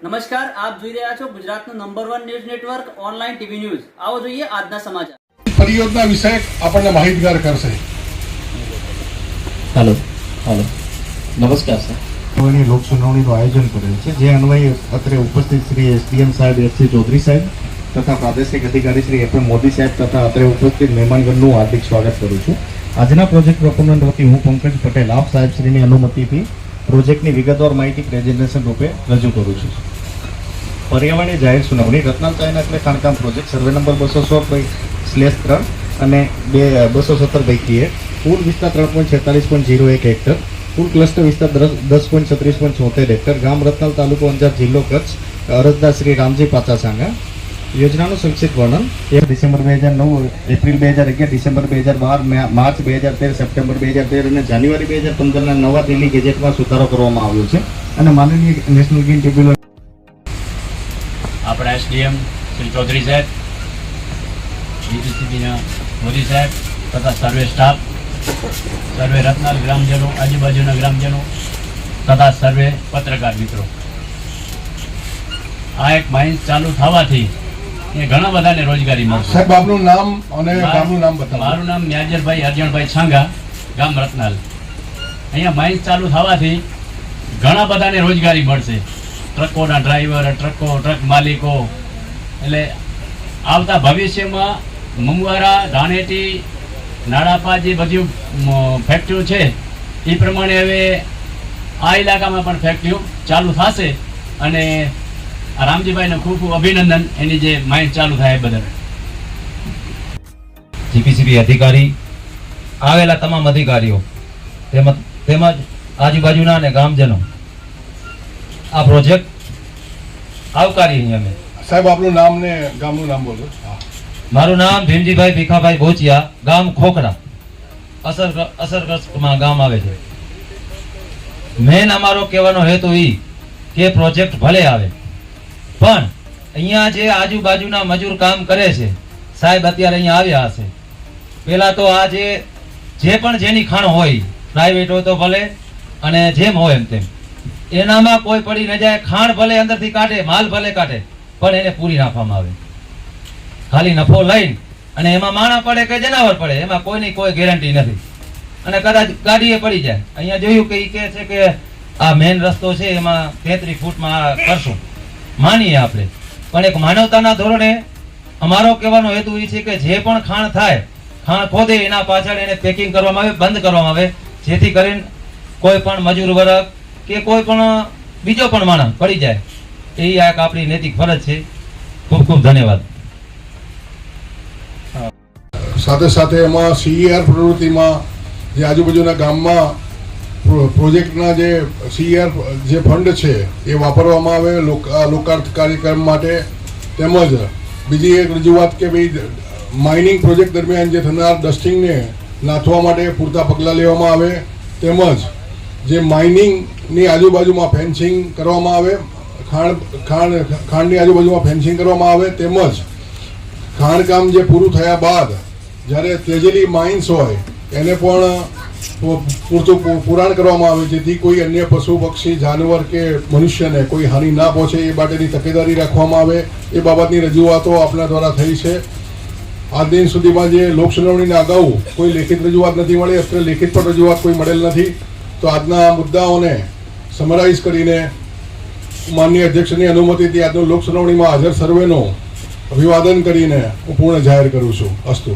નમસ્કાર, આપ જોઈ રહ્યા છો ગુજરાતનું number 1 news network online TV news. આવો જોઈએ આજના સમાચાર. પરિયોજના વિશે આપણને માહિતગાર કરશે. હેલો નમસ્કાર સર. લોક સુનાવણીનું આયોજન કરેલ છે, જે અન્વયે અત્રે ઉપસ્થિત શ્રી એસડીએમ સાહેબ એસસી ચૌધરી સાહેબ તથા પ્રાદેશિક અધિકારી શ્રી એફએમ મોદી સાહેબ તથા અત્રે ઉપસ્થિત મહેમાનગણનું હાર્દિક સ્વાગત કરું છું. આજના પ્રોજેક્ટ પ્રપોનન્ટ વતી હું પંકજ પટેલ આપ સાહેબ શ્રીની અનુમતિથી પ્રોજેક્ટની વિગતવાર માહિતી પ્રેઝન્ટેશન રૂપે રજૂ કરું છું. પર્યાવરણીય જાહેર સુનાવણી રત્નાલ ચાઇના એટલે ખાણકામ પ્રોજેક્ટ સર્વે નંબર 216/3 અને 217/1 કુલ વિસ્તાર 346.01 હેક્ટર, કુલ ક્લસ્ટર વિસ્તાર 10.36.74 હેક્ટર, ગામ રત્નાલ, તાલુકો અંજાર, જિલ્લો કચ્છ, અરજદાર શ્રી રામજી પાચાસાંગા. યોજનાનું સંક્ષિપ્ત વર્ણન: 1 December 2009, April 2011, December 2012, March 2013, September 2013 અને જાન્યુઆરી 2015ના નવા દિલ્હી ગેજેટમાં સુધારો કરવામાં આવ્યો છે અને માનનીય નેશનલ ગ્રીન ટ્રિબ્યુનલ આપણા એસડીએમ શ્રી ચૌધરી સાહેબ, ડીપીસીબીના મોદી સાહેબ તથા સર્વે સ્ટાફ, સર્વે રત્નાલ ગ્રામજનો, આજુબાજુના ગ્રામજનો તથા સર્વે પત્રકાર મિત્રો, આ એક માઇન્સ ચાલુ થવાથી એ ઘણા બધાને રોજગારી મળશે. સાહેબ, આપનું નામ અને ગામનું નામ બતાવો. મારું નામ ન્યાજરભાઈ અર્જણભાઈ છાંગા, ગામ રત્નાલ. અહીંયા માઇન્સ ચાલુ થવાથી ઘણા બધાને રોજગારી મળશે. ટ્રકોના ડ્રાઈવર, ટ્રક માલિકો, એટલે આવતા ભવિષ્યમાં મુંગવારા, ધાણેટી, નાડાપા જે બધી ફેક્ટરીઓ છે એ પ્રમાણે હવે આ ઇલાકામાં પણ ફેક્ટરીઓ ચાલુ થશે અને રામજીભાઈને ખૂબ ખૂબ અભિનંદન એની જે માઇન્ડ ચાલુ થાય બદલ. જીપીસીબી અધિકારી, આવેલા તમામ અધિકારીઓ તેમજ આજુબાજુના અને ગામજનો આ પ્રોજેક્ટ આવકારી અમે. સાહેબ, આપનું નામ ને ગામનું નામ બોલો. મારું નામ ભીમજીભાઈ ભીખાભાઈ બોચિયા, ગામ ખોખરા, અસરગ્રસ્તમાં ગામ આવે છે. મેન અમારો કહેવાનો હેતુ એ કે પ્રોજેક્ટ ભલે આવે પણ અહીંયા જે આજુબાજુના મજૂર કામ કરે છે, સાહેબ અત્યારે અહીંયા આવ્યા હશે, પેલા તો આ જે પણ જેની ખાણ હોય, પ્રાઇવેટ હોય તો ભલે અને જેમ હોય એમ તેમ, એનામાં કોઈ પડી ન જાય. ખાણ ભલે અંદરથી કાઢે, માલ ભલે કાઢે, પણ એને પૂરી નાખવામાં આવે. ખાલી નફો લઈને અને એમાં માણા પડે કે જનાવર પડે, એમાં કોઈની કોઈ ગેરંટી નથી અને કદાચ ગાડીએ પડી જાય. અહીંયા જોયું કે એ કહે છે કે આ મેઇન રસ્તો છે એમાં 33 ફૂટમાં કરશું, માનીએ આપણે, પણ એક માનવતાના ધોરણે અમારો કહેવાનો હેતુ એ છે કે જે પણ ખાણ થાય, ખાણ ખોદે એના પાછળ એને પેકિંગ કરવામાં આવે, બંધ કરવામાં આવે, જેથી કરીને કોઈ પણ મજૂર વર્ગ કે કોઈ પણ બીજો પણ માણસ પડી જાય. એ એક આપણી નૈતિક ફરજ છે. ખૂબ ખૂબ ધન્યવાદ. સાથે સાથે એમાં સીઈઆર પ્રવૃત્તિમાં જે આજુબાજુના ગામમાં પ્રોજેક્ટના જે સીઈઆર જે ફંડ છે એ વાપરવામાં આવે લોકાર્થ કાર્યક્રમ માટે. તેમજ બીજી એક રજૂઆત કે ભાઈ માઇનિંગ પ્રોજેક્ટ દરમિયાન જે થનાર ડસ્ટિંગને નાથવા માટે પૂરતા પગલાં લેવામાં આવે. તેમજ જે માઇનિંગની આજુબાજુમાં ફેન્સિંગ કરવામાં આવે, ખાણની આજુબાજુમાં ફેન્સિંગ કરવામાં આવે. તેમજ ખાણકામ જે પૂરું થયા બાદ જ્યારે તેજેલી માઇન્સ હોય એને પણ પૂરતું પુરાણ કરવામાં આવે, જેથી કોઈ અન્ય પશુ, પક્ષી, જાનવર કે મનુષ્યને કોઈ હાનિ ના પહોંચે એ માટેની તકેદારી રાખવામાં આવે. એ બાબતની રજૂઆતો આપના દ્વારા થઈ છે. આજ દિન સુધીમાં જે લોક સુનાવણીના અગાઉ કોઈ લેખિત રજૂઆત નથી મળી, અત્યારે લેખિત પણ રજૂઆત કોઈ મળેલ નથી. તો આજના મુદ્દાઓને સમરાઇઝ કરીને માનનીય અધ્યક્ષની અનુમતિથી આજનો લોક સુનાવણીમાં હાજર સર્વેનો અભિવાદન કરીને હું પૂર્ણ જાહેર કરું છું. અસ્તુ.